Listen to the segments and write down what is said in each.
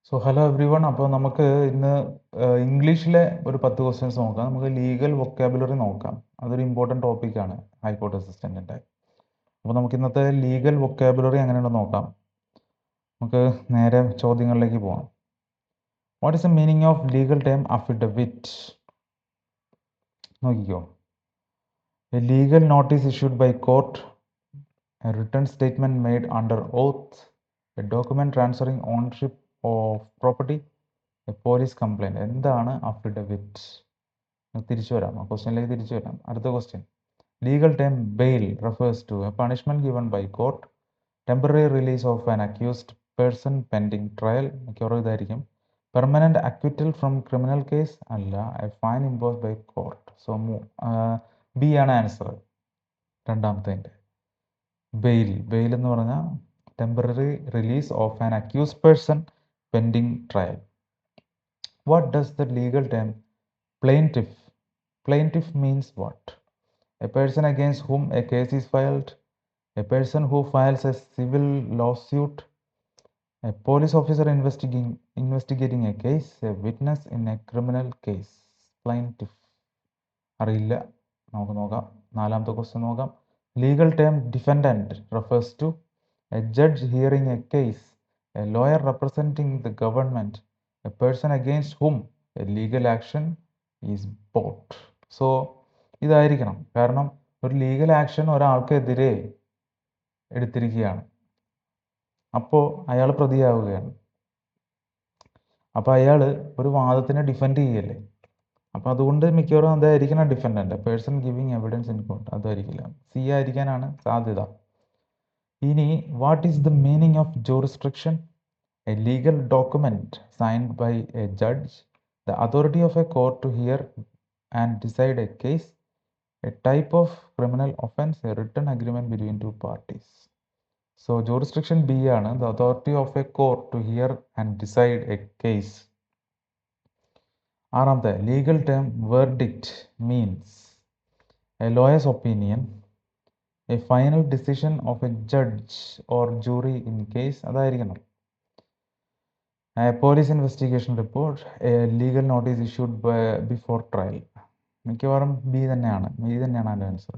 So hello every one. അപ്പോൾ നമുക്ക് ഇന്ന് ഇംഗ്ലീഷിലെ ഒരു 10 ക്വസ്റ്റ്യൻസ് നോക്കാം. നമുക്ക് ലീഗൽ വൊക്കാബുലറി നോക്കാം. അതൊരു ഇമ്പോർട്ടൻറ്റ് ടോപ്പിക്കാണ് ഹൈക്കോർട്ട് അസിസ്റ്റൻറ്റിൻ്റെ. അപ്പോൾ നമുക്ക് ഇന്നത്തെ ലീഗൽ വൊക്കാബുലറി എങ്ങനെയുണ്ടെന്ന് നോക്കാം. നമുക്ക് നേരെ ചോദ്യങ്ങളിലേക്ക് പോകാം. What is the meaning of legal term affidavit? നോക്കിക്കോ. A legal notice issued by court, a written statement made under oath, a document transferring ownership of property, a police complaint. എന്താണ് affidavit? തിരിച്ചു വരാം, ആ ക്വസ്റ്റ്യനിലേക്ക് തിരിച്ചു വരാം. അടുത്ത question. Legal term bail refers to a punishment given by court, temporary release of an accused person pending trial. മിക്കവാറും ഇതായിരിക്കും. Permanent acquittal from criminal case അല്ല. A fine impose by court. So B ആണ് answer, രണ്ടാമത്തെ. Bail എന്ന് പറഞ്ഞാൽ temporary release of an accused person pending trial. What does the legal term plaintiff? Plaintiff means what? A person against whom a case is filed, a person who files a civil lawsuit, a police officer investigating a case, a witness in a criminal case. Plaintiff. അറിയില്ല, നമുക്ക് നോക്കാം. നാലാമത്തെ question നോക്കാം. Legal term defendant refers to a judge hearing a case, a lawyer representing the government, a person against whom a legal action is brought. So ഇതായിരിക്കണം, കാരണം ഒരു legal action ഒരാൾക്കെതിരെ എടുത്തിരിക്കുകയാണ്, അപ്പോൾ അയാൾ പ്രതിയാവുകയാണ്. അപ്പോൾ അയാൾ ഒരു വാദത്തിനെ ഡിഫെൻഡ് ചെയ്യല്ലേ. അപ്പോൾ അതുകൊണ്ട് മിക്കവാറും അതായിരിക്കണം defendant, person giving evidence in court. അതായിരിക്കില്ല, സി ആയിരിക്കാനാണ് സാധ്യത. ഇനി what is the meaning of jurisdiction? A legal document signed by a judge, the authority of a court to hear and decide a case, a type of criminal offense, a written agreement between two parties. So jurisdiction B ആണ്, the authority of a court to hear and decide a case. ആറാമത്തെ, legal term verdict means a lawyer's opinion, a final decision of a judge or jury in case. അതായിരിക്കണം. Police investigation report, a legal notice issued before trial. മിക്കവാറും B തന്നെയാണ് അതിൻ്റെ answer.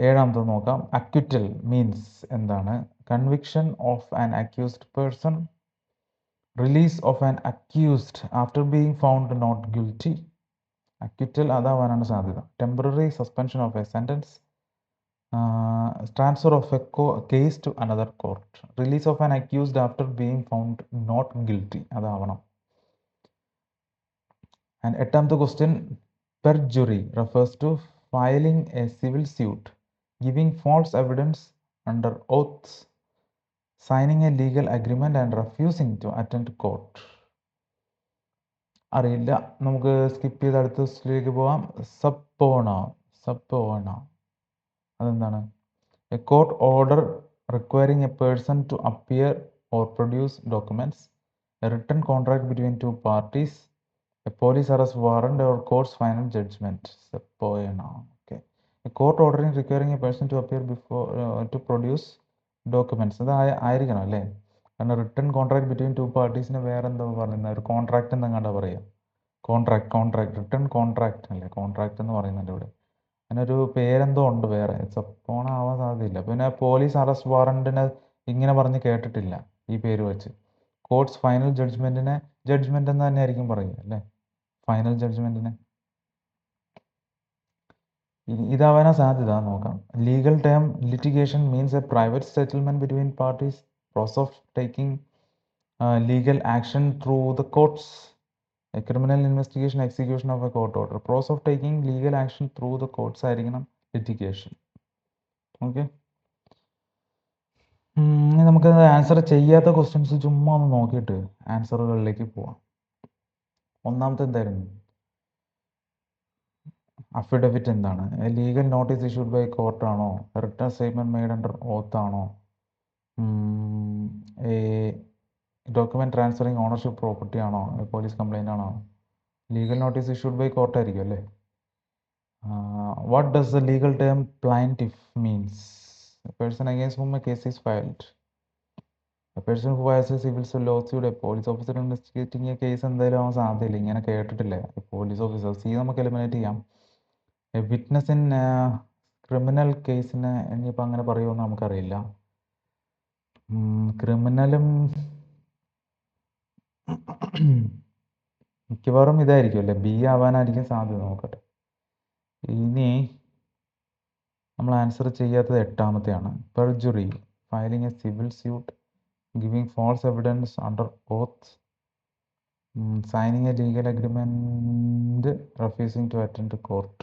ഏഴാമത്തത് നോക്കാം. Acquittal means എന്താണ്? Conviction of an accused person, release of an accused after being found not guilty. Acquittal അതാവാനാണ് സാധ്യത. Temporary suspension of a sentence, transfer of a case to another court, release of an accused after being found not guilty. അതാവണം. And എട്ടാമത്തെ question, perjury refers to filing a civil suit, giving false evidence under oath, signing a legal agreement and refusing to attend court. അറിയില്ല, നമുക്ക് skip ചെയ്ത് അടുത്ത ക്വസ്റ്റ്യനിലേക്ക് പോവാം. സപ്പോണ അതെന്താണ്? A court order requiring a person to appear or produce documents, a written contract between two parties, a police arrest warrant or court's final judgment. Subpoena. Okay. A court ordering requiring a person to appear before to produce documents. അത് ആയിരിക്കണം അല്ലേ? കാരണം written contract between two പാർട്ടീസിന് വേറെ എന്താ പറയുന്നത്? ഒരു contract എന്നങ്ങാണ്ടാ പറയുക. Contract written contract അല്ലേ കോൺട്രാക്ട് എന്ന് പറയുന്നുണ്ട് ഇവിടെ. അതിനൊരു പേരെന്തോ ഉണ്ട് വേറെ, സപ്പോണ ആവാൻ സാധ്യതയില്ല. പിന്നെ പോലീസ് അറസ്റ്റ് വാറണ്ടിനെ ഇങ്ങനെ പറഞ്ഞ് കേട്ടിട്ടില്ല ഈ പേര് വെച്ച്. കോർട്ട്സ് ഫൈനൽ ജഡ്ജ്മെന്റിനെ ജഡ്ജ്മെന്റ് എന്ന് തന്നെ ആയിരിക്കും പറയുക അല്ലേ, ഫൈനൽ ജഡ്ജ്മെന്റിനെ. ഇതാവാനാ സാധ്യത, നോക്കാം. Legal term litigation means A private settlement between parties, process of taking legal action through the കോർട്ട്സ്, a criminal investigation, execution of a court order. Process of taking legal action through the courts ആയിരിക്കണം litigation. Okay, നമുക്ക് answer ചെയ്യാത്ത questions ചുമ്മാ ഒന്ന് നോക്കിയിട്ട് ആൻസറുകളിലേക്ക് പോവാം. ഒന്നാമത്തെ എന്തായിരുന്നു? അഫിഡവിറ്റ് എന്താണ്? ലീഗൽ നോട്ടീസ് ഇഷ്യൂഡ് ബൈ കോർട്ടാണോ? Written statement made under oath ആണോ? ഡോക്യുമെന്റ് ട്രാൻസ്ഫറിങ് ഓണർഷിപ്പ് പ്രോപ്പർട്ടി ആണോ? പോലീസ് കംപ്ലൈന്റ് ആണോ? Legal notice issued by court ആയിരിക്കും അല്ലേ. What does the legal term plaintiff means? A person against whom a case is filed. A person who has a civil lawsuit, a police officer investigating a case എന്തായാലും ആവാൻ സാധ്യതയില്ല. ഇങ്ങനെ കേട്ടിട്ടില്ല. Police officer C നമുക്ക് eliminate ചെയ്യാം. A witness in criminal കേസിന് ഇനിയിപ്പോൾ അങ്ങനെ പറയുമെന്ന് നമുക്കറിയില്ല. ക്രിമിനലും മിക്കവാറും ഇതായിരിക്കും അല്ലേ, ബി ആവാനായിരിക്കും സാധ്യത. നോക്കട്ടെ. ഇനി നമ്മൾ ആൻസർ ചെയ്യാത്തത് എട്ടാമത്തെയാണ്. Perjury, filing a civil suit, giving false evidence under oath, signing a legal agreement, refusing to attend court.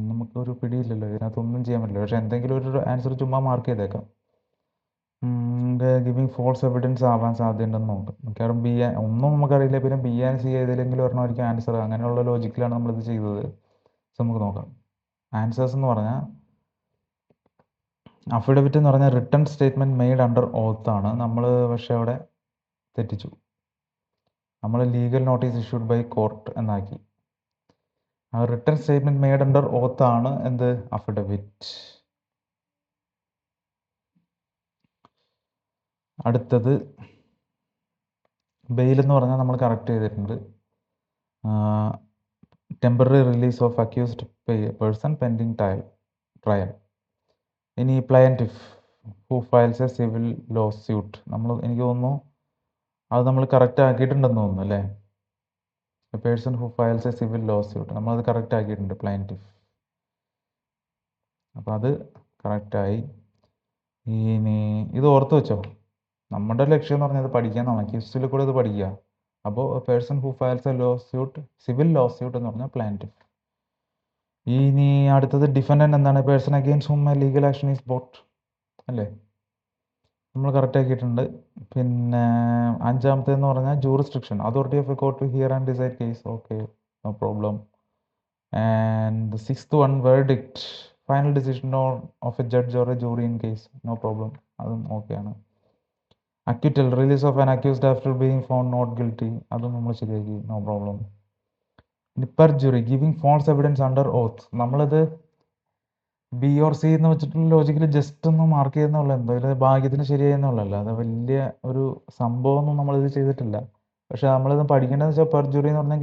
നമുക്കൊരു പിടിയില്ലല്ലോ, ഇതിനകത്തൊന്നും ചെയ്യാൻ പറ്റില്ല. പക്ഷെ എന്തെങ്കിലും ഒരു ആൻസർ ചുമ്മാ മാർക്ക് ചെയ്തേക്കാം. ഗിവിംഗ് ഫോൾസ് എവിഡൻസ് ആവാൻ സാധ്യതയുണ്ടെന്ന് നോക്കാം. മിക്കവാറും ബി ഒന്നും നമുക്കറിയില്ല, പിന്നെ ബി ആൻഡ് സി ഏതെങ്കിലും ഒരെണ്ണമായിരിക്കും ആൻസർ. അങ്ങനെയുള്ള ലോജിക്കിലാണ് നമ്മളിത് ചെയ്തത്. സോ നമുക്ക് നോക്കാം. ആൻസേഴ്സ് എന്ന് പറഞ്ഞാൽ അഫിഡവിറ്റ് എന്ന് പറഞ്ഞാൽ written statement made under oath ആണ്. നമ്മൾ പക്ഷേ അവിടെ തെറ്റിച്ചു. നമ്മൾ legal notice issued by court എന്നാക്കി. ആ written statement made under oath ആണ് എന്ത്, അഫിഡവിറ്റ്. അടുത്തത് ബെയിൽ എന്ന് പറഞ്ഞാൽ നമ്മൾ കറക്റ്റ് ചെയ്തിട്ടുണ്ട്. Temporary release of accused person pending trial. ഇനി plaintiff who files a civil law suit, എനിക്ക് തോന്നുന്നു അത് നമ്മൾ കറക്റ്റ് ആക്കിയിട്ടുണ്ടെന്ന് തോന്നുന്നു അല്ലേ. A person who files a civil law suit, നമ്മളത് കറക്റ്റ് ആക്കിയിട്ടുണ്ട്, പ്ലയൻറ്റിഫ്. അപ്പോൾ അത് കറക്റ്റായി. ഇനി ഇത് ഓർത്ത് വെച്ചോ, നമ്മുടെ ലക്ഷ്യം എന്ന് പറഞ്ഞാൽ ഇത് പഠിക്കാന്നാണ്. ക്വിസിൽ കൂടെ ഇത് പഠിക്കുക. അപ്പോൾ person who files a lawsuit, civil law suit എന്ന് പറഞ്ഞാൽ പ്ലാന്റിഫ്. ഇനി അടുത്തത് ഡിഫൻഡന്റ് എന്താണ്, person against whom a legal action is brought അല്ലേ, നമ്മൾ കറക്റ്റ് ആക്കിയിട്ടുണ്ട്. പിന്നെ അഞ്ചാമത്തേന്ന് പറഞ്ഞാൽ jurisdiction, authority of a court to hear and decide case. Okay, no problem. And sixth one, verdict, final decision of a judge or a jury in case. No problem, അതും ഓക്കെയാണ്. Acquittal, release of an accused after being found not guilty, അതും നമ്മൾ ശരിയാക്കി, no problem. ഇനി perjury, giving false evidence under oath, നമ്മളിത് B or C എന്ന് വെച്ചിട്ടുള്ള ലോജിക്കിൽ just ഒന്ന് മാർക്ക് ചെയ്യുന്നുള്ളൂ. എന്തായാലും ഭാഗ്യത്തിന് ശരിയായെന്നുള്ളല്ല, അത് വലിയ ഒരു സംഭവമൊന്നും നമ്മളിത് ചെയ്തിട്ടില്ല. പക്ഷെ നമ്മളിത് പഠിക്കേണ്ടതെന്ന് വെച്ചാൽ പെർജുറി എന്ന് പറഞ്ഞാൽ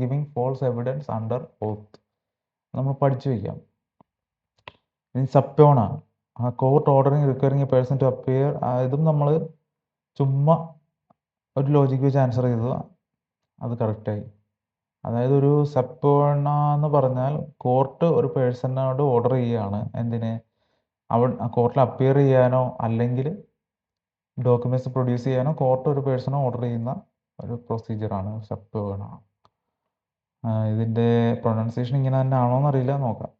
giving false evidence under oath, നമ്മൾ പഠിച്ചു വയ്ക്കാം. ഇനി subpoena, court ordering requiring a person to appear, ഇതും നമ്മൾ ചുമ്മാ ഒരു ലോജിക്ക് വെച്ച് ആൻസർ ചെയ്തത്, അത് കറക്റ്റായി. അതായത് ഒരു സബ്പോണ എന്ന് പറഞ്ഞാൽ കോർട്ട് ഒരു പേഴ്സണോട് ഓർഡർ ചെയ്യുകയാണ്, എന്തിന്, കോർട്ടിൽ അപ്പിയർ ചെയ്യാനോ അല്ലെങ്കിൽ ഡോക്യുമെന്റ്സ് പ്രൊഡ്യൂസ് ചെയ്യാനോ കോർട്ട് ഒരു പേഴ്സണെ ഓർഡർ ചെയ്യുന്ന ഒരു പ്രൊസീജിയറാണ് സബ്പോണ. ഇതിൻ്റെ പ്രൊനൗൺസിയേഷൻ ഇങ്ങനെ തന്നെ ആണോ എന്നറിയില്ല, നോക്കാം.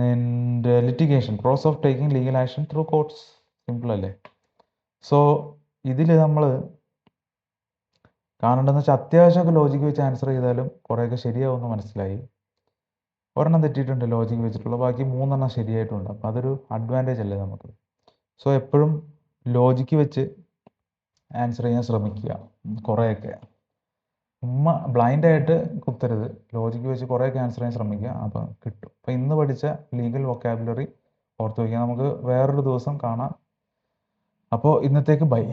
And litigation, process of taking legal action through കോർട്ട്സ്, simple അല്ലേ. സോ ഇതിൽ നമ്മൾ കാണേണ്ടതെന്ന് വെച്ചാൽ അത്യാവശ്യമൊക്കെ ലോജിക്ക് വെച്ച് ആൻസർ ചെയ്താലും കുറേയൊക്കെ ശരിയാവുമെന്ന് മനസ്സിലായി. ഒരെണ്ണം തെറ്റിയിട്ടുണ്ട് ലോജിക്ക് വെച്ചിട്ടുള്ള, ബാക്കി മൂന്നെണ്ണം ശരിയായിട്ടുണ്ട്. അപ്പോൾ അതൊരു അഡ്വാൻറ്റേജ് അല്ലേ നമുക്ക്. സോ എപ്പോഴും ലോജിക്ക് വെച്ച് ആൻസർ ചെയ്യാൻ ശ്രമിക്കുക. കുറേയൊക്കെ ബ്ലൈൻഡായിട്ട് കുത്തരുത്, ലോജിക്ക് വെച്ച് കുറേയൊക്കെ ആൻസർ ചെയ്യാൻ ശ്രമിക്കുക, അപ്പോൾ കിട്ടും. അപ്പോൾ ഇന്ന് പഠിച്ച ലീഗൽ വൊക്കാബുലറി ഓർത്ത് വയ്ക്കുക. നമുക്ക് വേറൊരു ദിവസം കാണാം. അപ്പോൾ ഇന്നത്തേക്ക് ബൈ.